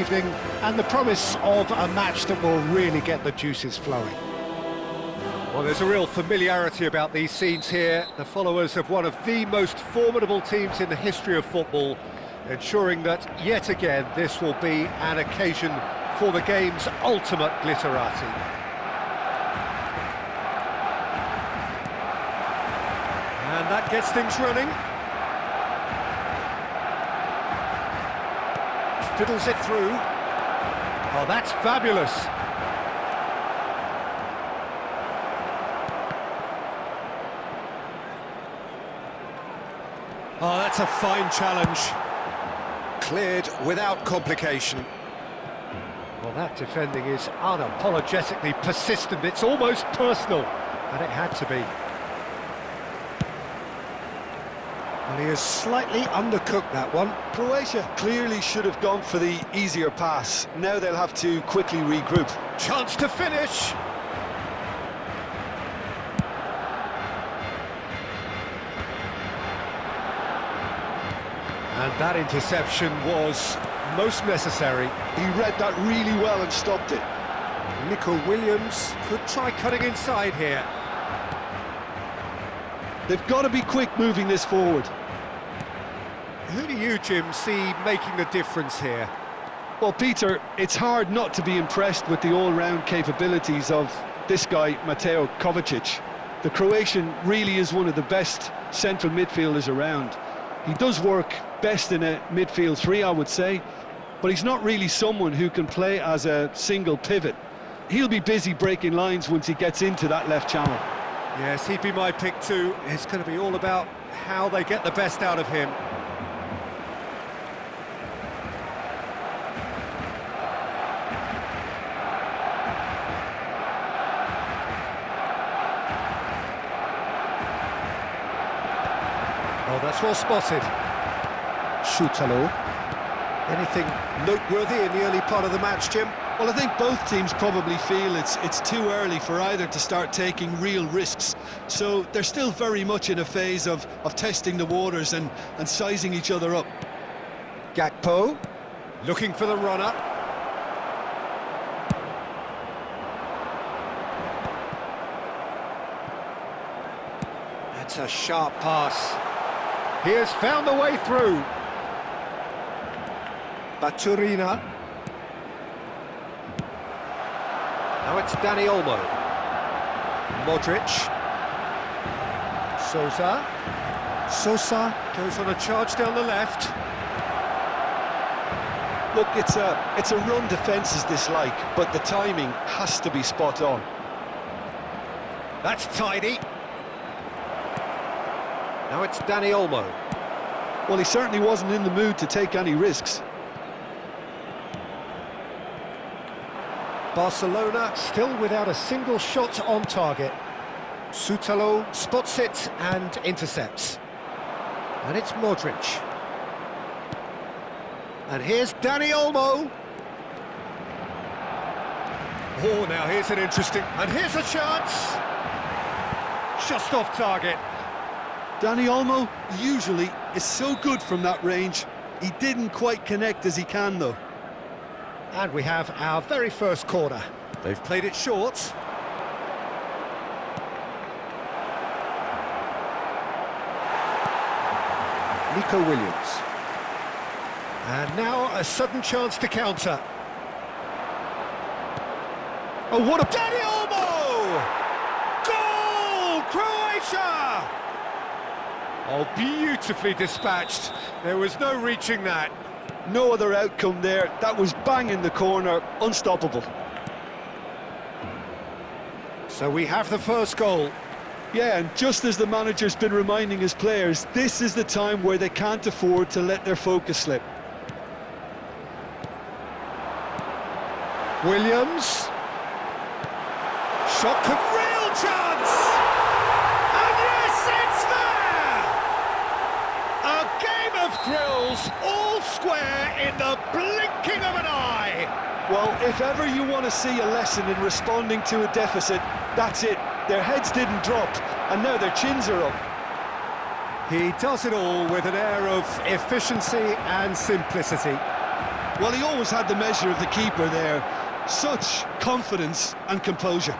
evening and the promise of a match that will really get the juices flowing. Well, there's a real familiarity about these scenes here. The followers of one of the most formidable teams in the history of football, ensuring that, yet again, this will be an occasion for the game's ultimate glitterati. And that gets things running. Fiddles it through. Oh, that's fabulous. Oh, that's a fine challenge. Cleared without complication. Well, that defending is unapologetically persistent. It's almost personal, and it had to be. And he has slightly undercooked that one. Croatia clearly should have gone for the easier pass. Now they'll have to quickly regroup. Chance to finish. And that interception was most necessary. He read that really well and stopped it. Nico Williams could try cutting inside here. They've got to be quick moving this forward. Who do you, Jim, see making the difference here? Well, Peter, it's hard not to be impressed with the all-round capabilities of this guy, Mateo Kovacic. The Croatian really is one of the best central midfielders around. He does work best in a midfield three, I would say, but he's not really someone who can play as a single pivot. He'll be busy breaking lines once he gets into that left channel. Yes, he'd be my pick too. It's going to be all about how they get the best out of him. Oh, that's well spotted. Shutalo. Anything noteworthy in the early part of the match, Jim? Well, I think both teams probably feel it's too early for either to start taking real risks. So they're still very much in a phase of testing the waters and sizing each other up. Gakpo, looking for the runner. That's a sharp pass. He has found the way through. Baturina. Now it's Dani Olmo. Modric. Sosa goes on a charge down the left. Look, it's a run defence is dislike, but the timing has to be spot on. That's tidy. Now it's Dani Olmo. Well, he certainly wasn't in the mood to take any risks. Barcelona still without a single shot on target. Sutalo spots it and intercepts. And it's Modric. And here's Dani Olmo. Oh, now here's an interesting... And here's a chance! Just off target. Dani Olmo usually is so good from that range. He didn't quite connect as he can, though. And we have our very first corner. They've played it short. Nico Williams. And now a sudden chance to counter. Oh, what a... Dani Olmo! Goal! Croatia! Oh, beautifully dispatched. There was no reaching that. No other outcome there. That was bang in the corner, unstoppable. So we have the first goal. Yeah, and just as the manager's been reminding his players, this is the time where they can't afford to let their focus slip. Williams. Shot, real chance! And yes, it's there! A game of thrills, all square in the blinking of an eye. Well, if ever you want to see a lesson in responding to a deficit, that's it. Their heads didn't drop, and now their chins are up. He does it all with an air of efficiency and simplicity. Well, he always had the measure of the keeper there. Such confidence and composure.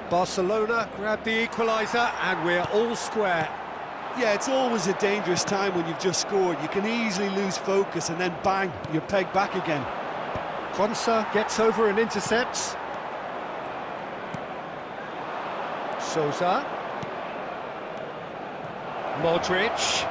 Barcelona grab the equaliser and we're all square. Yeah, it's always a dangerous time when you've just scored. You can easily lose focus and then bang, you're pegged back again. Quansah gets over and intercepts. Sousa. Modric.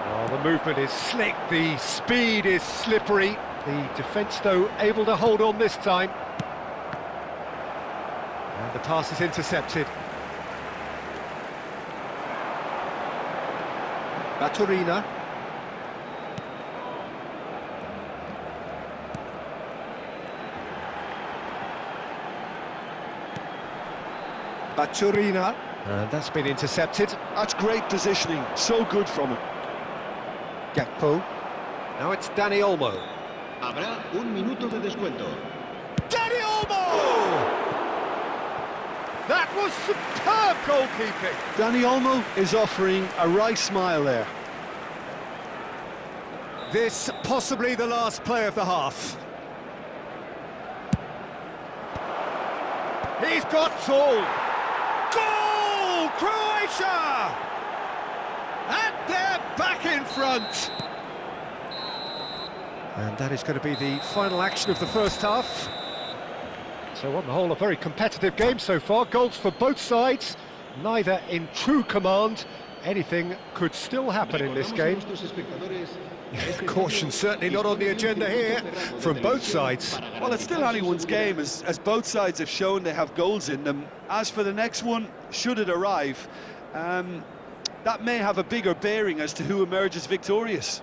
Oh, the movement is slick, the speed is slippery. The defence, though, able to hold on this time. And the pass is intercepted. Baturina. Baturina. And that's been intercepted. That's great positioning, so good from him. Gakpo. Now it's Dani Olmo. Habrá un minuto de descuento. Dani Olmo! That was superb goalkeeping. Dani Olmo is offering a wry smile there. This possibly the last play of the half. He's got tall. Goal! Croatia! And they're back in front. And that is going to be the final action of the first half. So on the whole, a very competitive game so far. Goals for both sides, neither in true command. Anything could still happen in this game. Caution certainly not on the agenda here from both sides. Well, it's still anyone's game, as both sides have shown they have goals in them. As for the next one, should it arrive, that may have a bigger bearing as to who emerges victorious.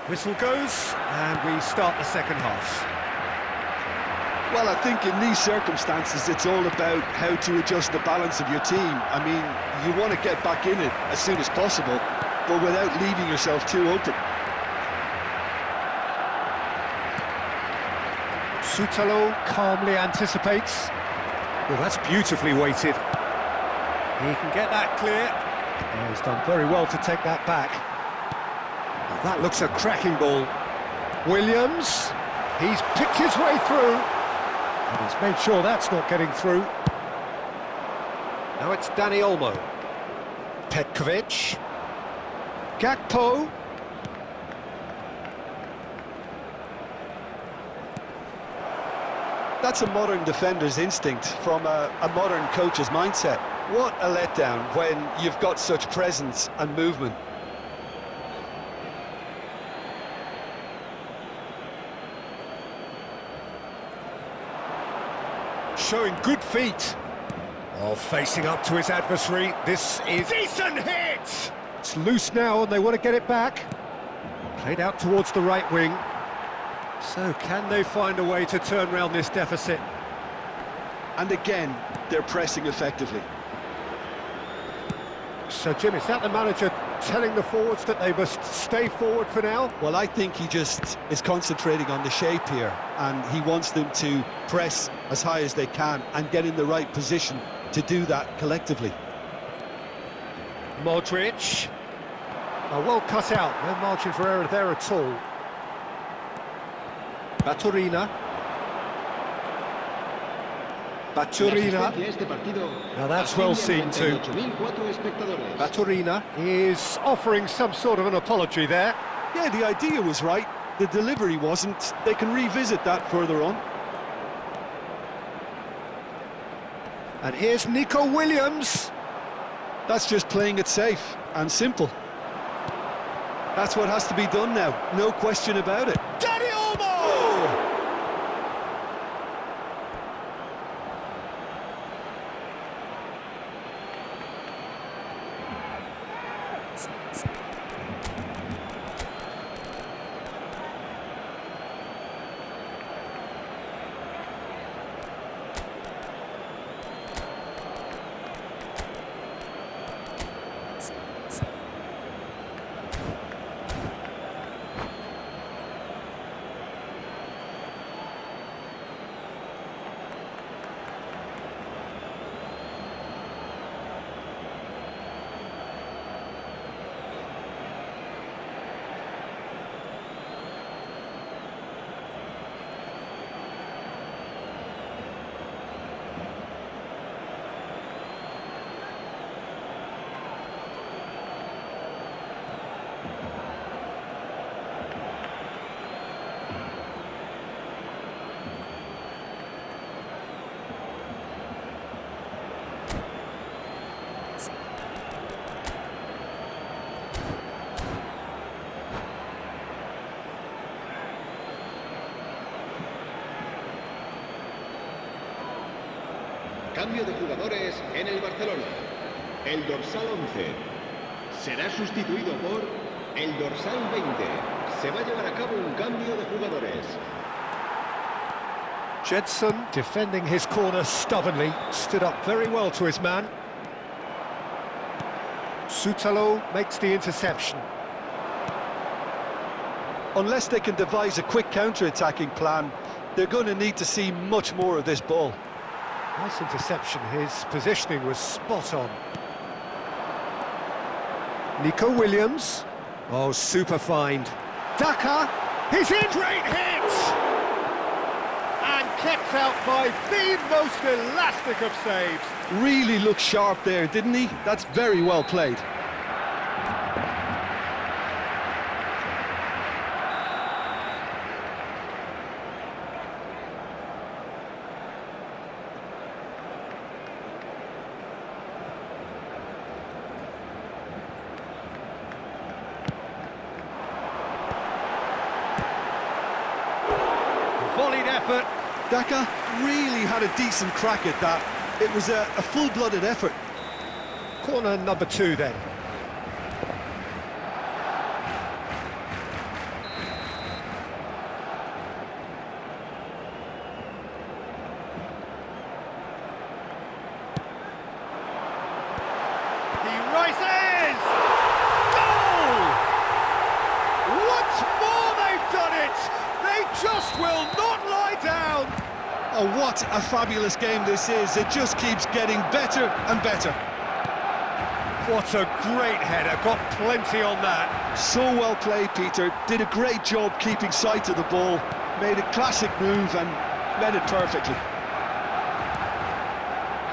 Whistle goes, and we start the second half. Well, I think in these circumstances, it's all about how to adjust the balance of your team. I mean, you want to get back in it as soon as possible, but without leaving yourself too open. Sutalo calmly anticipates. Well, that's beautifully weighted. He can get that clear. Oh, he's done very well to take that back. Well, that looks a cracking ball. Williams, he's picked his way through. And he's made sure that's not getting through. Now it's Dani Olmo. Petkovic. Gakpo. That's a modern defender's instinct from a modern coach's mindset. What a letdown when you've got such presence and movement. Showing good feet. Oh, facing up to his adversary. This is decent hit! It's loose now and they want to get it back. Played out towards the right wing. So can they find a way to turn around this deficit? And again, they're pressing effectively. So Jim, is that the manager telling the forwards that they must stay forward for now? Well, I think he just is concentrating on the shape here, and he wants them to press as high as they can and get in the right position to do that collectively. Modric. Oh, well cut out, no margin for error there at all. Baturina. Now that's well seen too. Baturina is offering some sort of an apology there. Yeah, the idea was right, the delivery wasn't. They can revisit that further on. And here's Nico Williams. That's just playing it safe and simple. That's what has to be done now, no question about it. Dani Olmo! Cambio de jugadores en el Barcelona. El dorsal 11 será sustituido por el dorsal 20. Se va a llevar a cabo un cambio de jugadores. Jedson, defending his corner stubbornly, stood up very well to his man. Sutalo makes the interception. Unless they can devise a quick counter-attacking plan, they're going to need to see much more of this ball. Nice interception, his positioning was spot on. Nico Williams. Oh, super find. Daka, he's in, great hit! And kept out by the most elastic of saves. Really looked sharp there, didn't he? That's very well played. Volleyed effort. Daka really had a decent crack at that. It was a full-blooded effort. Corner number 2 then. He rises! Goal! Once more they've done it! They just will not lie down! Oh, what a fabulous game this is. It just keeps getting better and better. What a great header, got plenty on that. So well played, Peter. Did a great job keeping sight of the ball. Made a classic move and met it perfectly.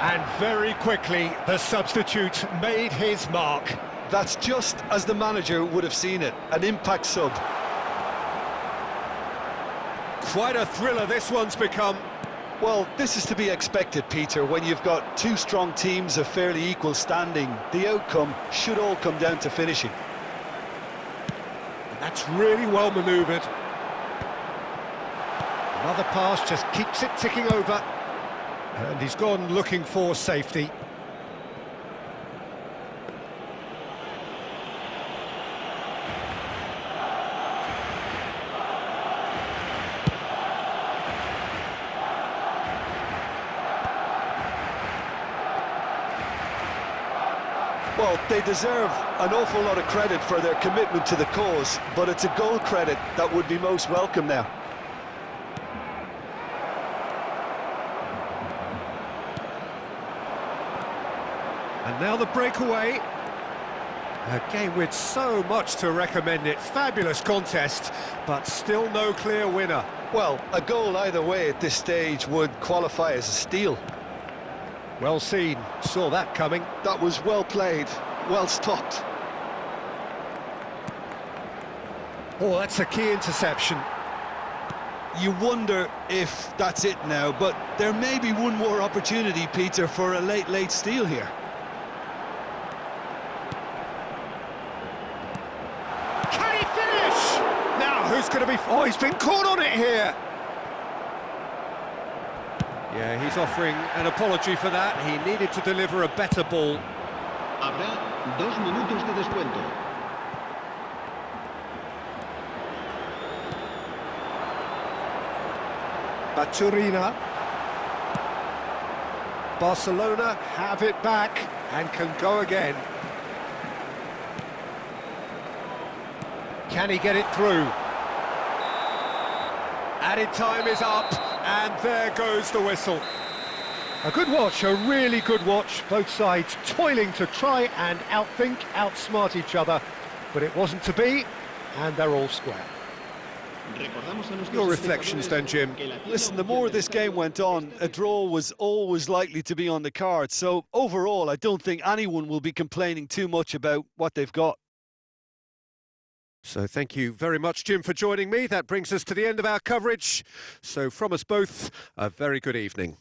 And very quickly, the substitute made his mark. That's just as the manager would have seen it. An impact sub. Quite a thriller this one's become. Well, this is to be expected, Peter. When you've got two strong teams of fairly equal standing, the outcome should all come down to finishing. And that's really well manoeuvred. Another pass just keeps it ticking over. And he's gone looking for safety. Well, they deserve an awful lot of credit for their commitment to the cause, but it's a goal credit that would be most welcome now. And now the breakaway. A game with so much to recommend it. Fabulous contest, but still no clear winner. Well, a goal either way at this stage would qualify as a steal. Well seen, saw that coming. That was well played, well stopped. Oh, that's a key interception. You wonder if that's it now, but there may be one more opportunity, Peter, for a late steal here. Can he finish? Now, who's going to be... Oh, he's been caught on it here. Yeah, he's offering an apology for that. He needed to deliver a better ball. Habrá 2 minutos de descuento. Baturina. Barcelona have it back and can go again. Can he get it through? Added time is up, and there goes the whistle. A good watch, a really good watch. Both sides toiling to try and outthink, outsmart each other, but it wasn't to be, and they're all square. Your reflections then, Jim? Listen, the more this game went on, a draw was always likely to be on the card. So overall, I don't think anyone will be complaining too much about what they've got. So thank you very much, Jim, for joining me. That brings us to the end of our coverage. So from us both, a very good evening.